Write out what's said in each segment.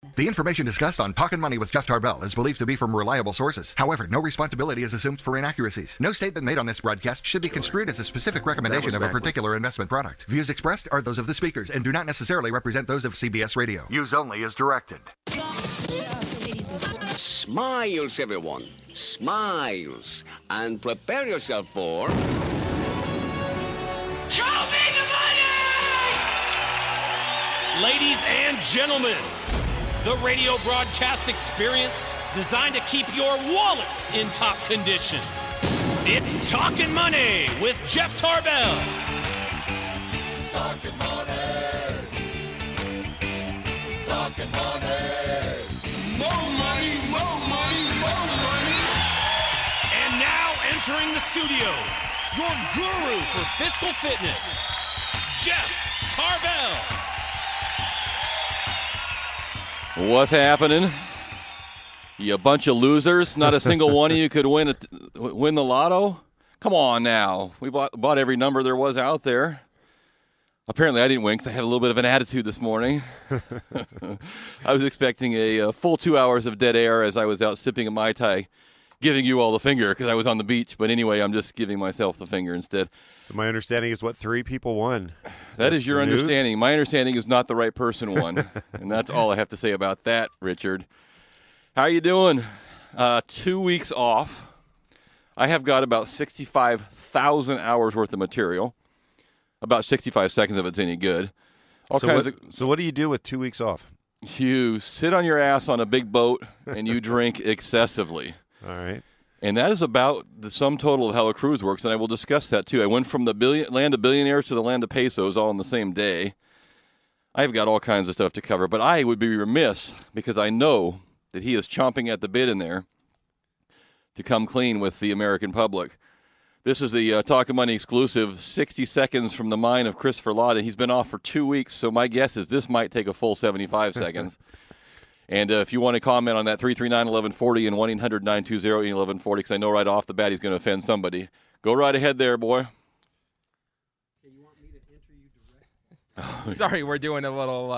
The information discussed on Talkin Money with Jeff Tarbell is believed to be from reliable sources. However, no responsibility is assumed for inaccuracies. No statement made on this broadcast should be construed as a specific recommendation of a particular investment product. Views expressed are those of the speakers and do not necessarily represent those of CBS Radio. Use only as directed. Smiles, everyone. Smiles. And prepare yourself for... Show me the money! Ladies and gentlemen, the radio broadcast experience designed to keep your wallet in top condition. It's Talkin Money with Jeff Tarbell. Talkin Money. Talkin Money. More money, more money, more money. And now entering the studio, your guru for fiscal fitness, Jeff Tarbell. What's happening? You bunch of losers. Not a single one of you could win the lotto? Come on now. We bought every number there was out there. Apparently I didn't win because I had a little bit of an attitude this morning. I was expecting a full 2 hours of dead air as I was out sipping a Mai Tai, giving you all the finger because I was on the beach. But anyway, I'm just giving myself the finger instead. So my understanding is 3 people won. That is your understanding. My understanding is not the right person won. And that's all I have to say about that, Richard. How are you doing? 2 weeks off. I have got about 65,000 hours worth of material. About 65 seconds of it's any good. So what do you do with 2 weeks off? You sit on your ass on a big boat and you drink excessively. All right. And that is about the sum total of how a cruise works, and I will discuss that too. I went from the land of billionaires to the land of pesos all in the same day. I've got all kinds of stuff to cover, but I would be remiss because I know that he is chomping at the bit in there to come clean with the American public. This is the Talkin Money exclusive, 60 seconds from the mind of Christopher Lawton. He's been off for 2 weeks, so my guess is this might take a full 75 seconds. And if you want to comment on that, 339-1140 and 1-800-920-1140, because I know right off the bat he's going to offend somebody. Go right ahead there, boy. You want me to enter you directly? Sorry, we're doing a little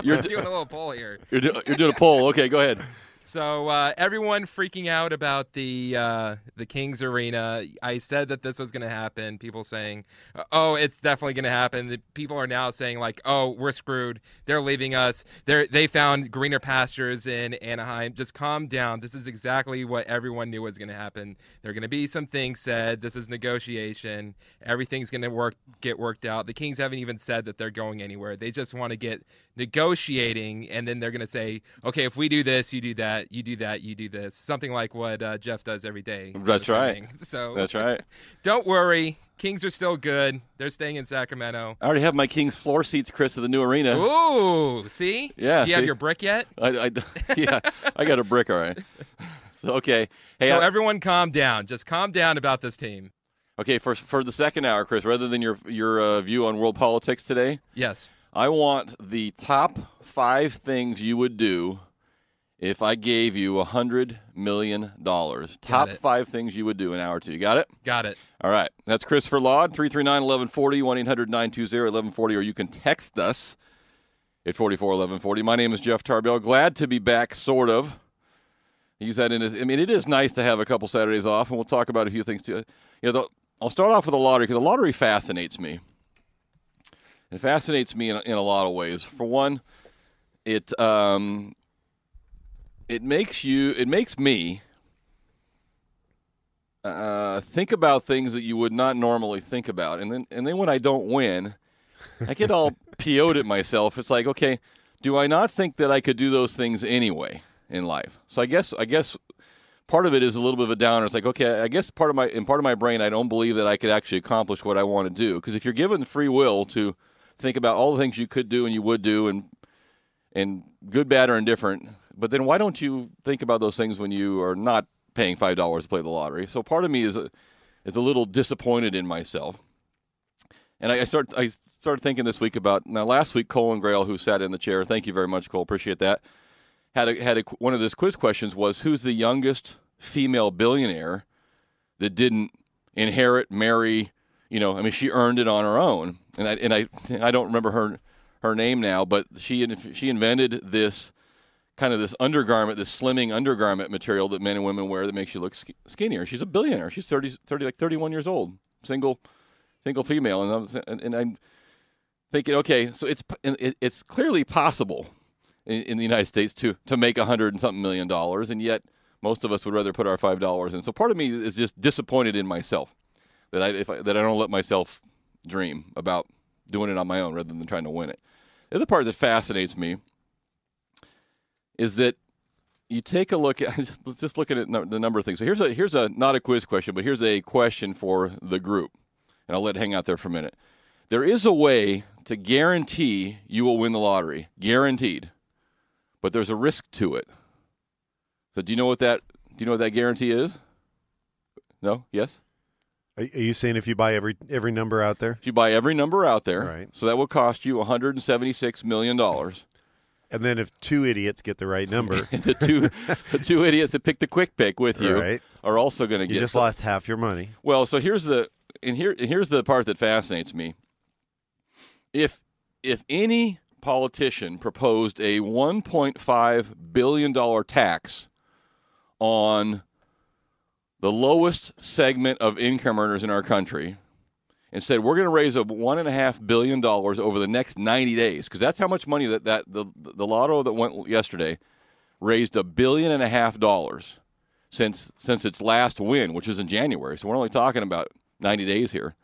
doing a little poll here. You're doing a poll. Okay, go ahead. So everyone freaking out about the Kings Arena. I said that this was going to happen. People saying, "Oh, it's definitely going to happen." The people are now saying like, "Oh, we're screwed. They're leaving us. They found greener pastures in Anaheim." Just calm down. This is exactly what everyone knew was going to happen. There are going to be some things said. This is negotiation. Everything's going to get worked out. The Kings haven't even said that they're going anywhere. They just want to get negotiating, and then they're going to say, "Okay, if we do this, you do that. You do that, you do this." Something like what Jeff does every day. That's right. So that's right. Don't worry. Kings are still good. They're staying in Sacramento. I already have my Kings floor seats, Chris, of the new arena. Ooh, see? Yeah. Do you have your brick yet? Yeah, I got a brick, all right. So, okay. Hey, so everyone calm down. Just calm down about this team. Okay, for the second hour, Chris, rather than your view on world politics today. Yes. I want the top 5 things you would do if I gave you $100 million. Top 5 things you would do in an hour or two. You got it? Got it. All right. That's Christopher Laud, 339-1140, 1-800-920-1140, or you can text us at 441140. My name is Jeff Tarbell. Glad to be back, sort of. Use that in his. I mean, it is nice to have a couple Saturdays off, and we'll talk about a few things too. I'll start off with the lottery because the lottery fascinates me. It fascinates me in a lot of ways. For one, it makes me think about things that you would not normally think about, and then when I don't win, I get all PO'd at myself. It's like, okay, do I not think that I could do those things anyway in life? So I guess part of it is a little bit of a downer. It's like, okay, I guess part of my brain, I don't believe that I could actually accomplish what I want to do. Because if you're given free will to think about all the things you could do and you would do, and good, bad, or indifferent, but then why don't you think about those things when you are not paying $5 to play the lottery? So part of me is a little disappointed in myself. And I started thinking this week about, now last week, Cole and Grail, who sat in the chair, thank you very much, Cole, appreciate that, had one of his quiz questions was, who's the youngest female billionaire that didn't inherit, marry, she earned it on her own. And I don't remember her name now, but she invented this kind of this undergarment, this slimming undergarment material that men and women wear that makes you look skinnier. She's a billionaire. She's 31 years old, single female, and I'm thinking, okay, so it's clearly possible in the United States to make $100 and something million, and yet most of us would rather put our $5 in. So part of me is just disappointed in myself that I don't let myself dream about doing it on my own rather than trying to win it. The other part that fascinates me is that you take a look at just looking at the number of things. So here's a not a quiz question, but here's a question for the group, and I'll let it hang out there for a minute. There is a way to guarantee you will win the lottery, guaranteed, but there's a risk to it. So do you know what that guarantee is? No? Yes? Are you saying if you buy every number out there? If you buy every number out there, right. So that will cost you $176 million. And then if two idiots get the right number. the two idiots that pick the quick pick with you right. are also going to get. You just lost half your money. Well, so here's the part that fascinates me. If any politician proposed a $1.5 billion tax on the lowest segment of income earners in our country and said, we're going to raise $1.5 billion over the next 90 days, because that's how much money that the lotto that went yesterday raised $1.5 billion since its last win, which was in January. So we're only talking about 90 days here.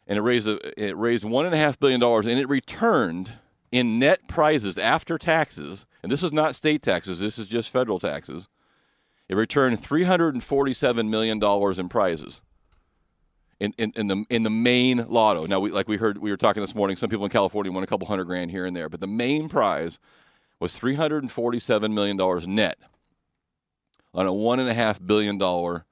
And it raised $1.5 billion, and it returned in net prizes after taxes, and this is not state taxes, this is just federal taxes. It returned $347 million in prizes in the main lotto. Now, we were talking this morning, some people in California won a couple $100,000 here and there, but the main prize was $347 million net on a $1.5 billion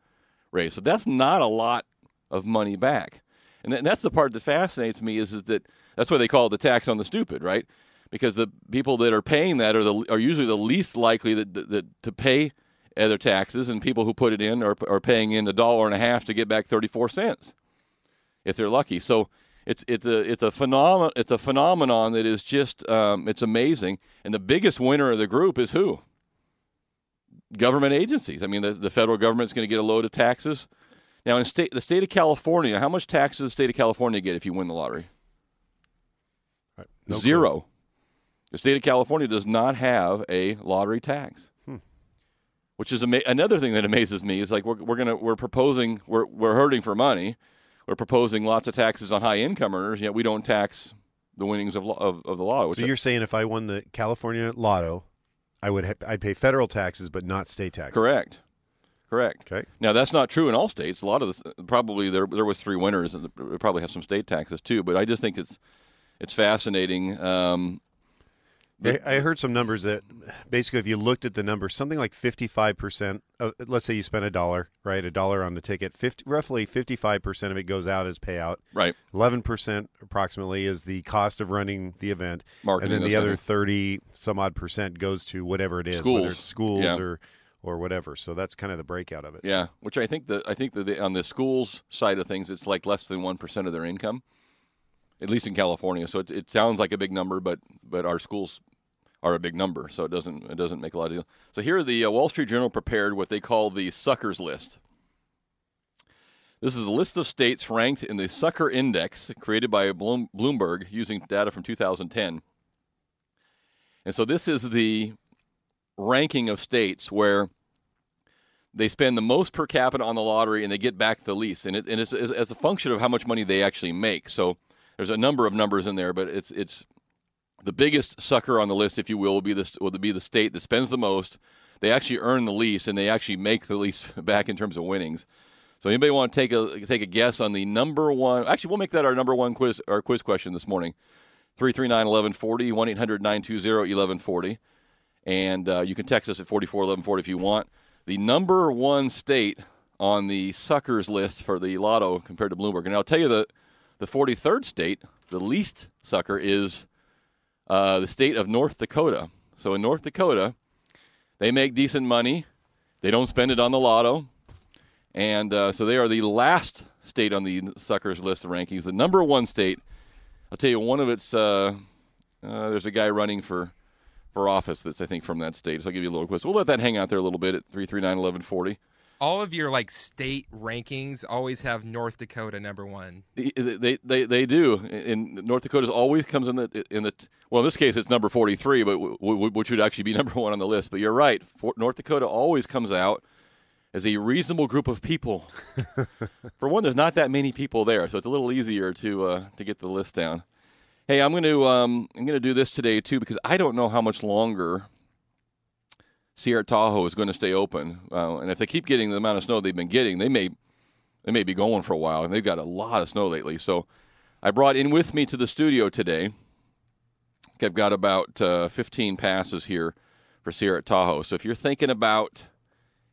raise. So that's not a lot of money back. And that's the part that fascinates me is that that's why they call it the tax on the stupid, right? Because the people that are paying that are usually the least likely to pay their taxes, and people who put it in are paying in $1.50 to get back 34 cents if they're lucky. So it's a phenomenon that is just it's amazing. And the biggest winner of the group is who? Government agencies. I mean, the federal government's going to get a load of taxes. Now, in the state of California, how much tax does the state of California get if you win the lottery? No Zero. clue. The state of California does not have a lottery tax. Which is another thing that amazes me is like we're proposing we're hurting for money. We're proposing lots of taxes on high income earners, yet we don't tax the winnings of the lotto. So you're saying if I won the California lotto, I'd pay federal taxes but not state taxes. Correct. Okay. Now that's not true in all states. A lot of this probably there was 3 winners, and they probably have some state taxes too. But I just think it's fascinating. I heard some numbers that basically if you looked at the numbers, something like 55% of, let's say you spent $1, right? $1 on the ticket, roughly 55% of it goes out as payout. Right. 11% approximately is the cost of running the event. Marketing, and then the other 30 some odd percent goes to whatever it is, schools. whether it's schools Yeah. or whatever. So that's kind of the breakout of it. Yeah, which I think that on the schools side of things, it's like less than 1% of their income, at least in California. So it sounds like a big number, but our schools are a big number, so it doesn't make a lot of deal. So here the Wall Street Journal prepared what they call the suckers list. This is the list of states ranked in the sucker index created by Bloomberg using data from 2010. And so this is the ranking of states where they spend the most per capita on the lottery and they get back the least. And it's as a function of how much money they actually make. So there's a number of numbers in there, but it's the biggest sucker on the list, if you will be the state that spends the most. They actually earn the least, and they actually make the least back in terms of winnings. So anybody want to take a guess on the number one? Actually, we'll make that our number one quiz question this morning. 339-1140, 1-800-920-1140. And you can text us at 441140 if you want. The number one state on the suckers list for the lotto compared to Bloomberg. And I'll tell you the 43rd state, the least sucker, is the state of North Dakota. So in North Dakota, they make decent money. They don't spend it on the lotto. And so they are the last state on the suckers list of rankings. The number one state, I'll tell you one of its There's a guy running for office that's, I think, from that state. So I'll give you a little quiz. We'll let that hang out there a little bit at 339-1140. All of your state rankings always have North Dakota number one. They do. In North Dakota always comes in the well, in this case it's number 43, but which would actually be number one on the list. But you're right. North Dakota always comes out as a reasonable group of people. For one, there's not that many people there, so it's a little easier to get the list down. Hey, I'm going to do this today too because I don't know how much longer Sierra Tahoe is going to stay open, and if they keep getting the amount of snow they've been getting, they may be going for a while, and they've got a lot of snow lately. So I brought in with me to the studio today. I've got about 15 passes here for Sierra Tahoe. So if you're thinking about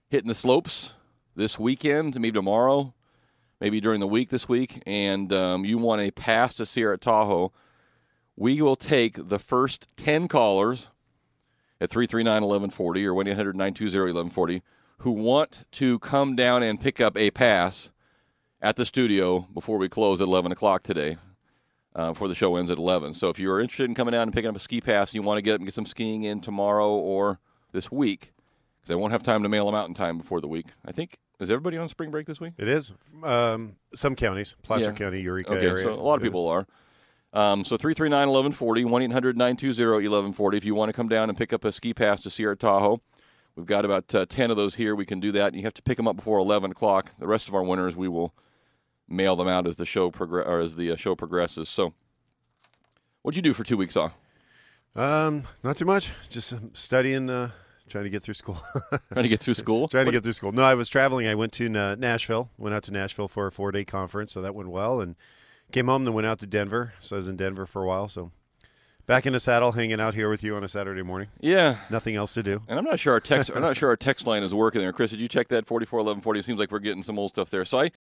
hitting the slopes this weekend, maybe tomorrow, maybe during the week this week, and you want a pass to Sierra Tahoe, we will take the first 10 callers at 339-1140 or 1-800-920-1140 who want to come down and pick up a pass at the studio before we close at 11 o'clock today, before the show ends at 11. So if you're interested in coming down and picking up a ski pass and you want to get up and get some skiing in tomorrow or this week, because I won't have time to mail them out in time before the week. I think, is everybody on spring break this week? It is. Some counties, Placer County, Eureka area. Okay, so a lot of people are. So 339-1140, 1-800-920-1140 if you want to come down and pick up a ski pass to Sierra Tahoe. We've got about 10 of those here. We can do that. You have to pick them up before 11 o'clock. The rest of our winners, we will mail them out as the show progresses. So what'd you do for 2 weeks off? Not too much. Just studying, trying to get through school. Trying to get through school? Trying to get through school. No, I was traveling. I went to Nashville. Went out to Nashville for a 4-day conference, so that went well. And came home and went out to Denver. So I was in Denver for a while. So back in the saddle, hanging out here with you on a Saturday morning. Yeah. Nothing else to do. And I'm not sure our text line is working there. Chris, did you check that 441140? It seems like we're getting some old stuff there. So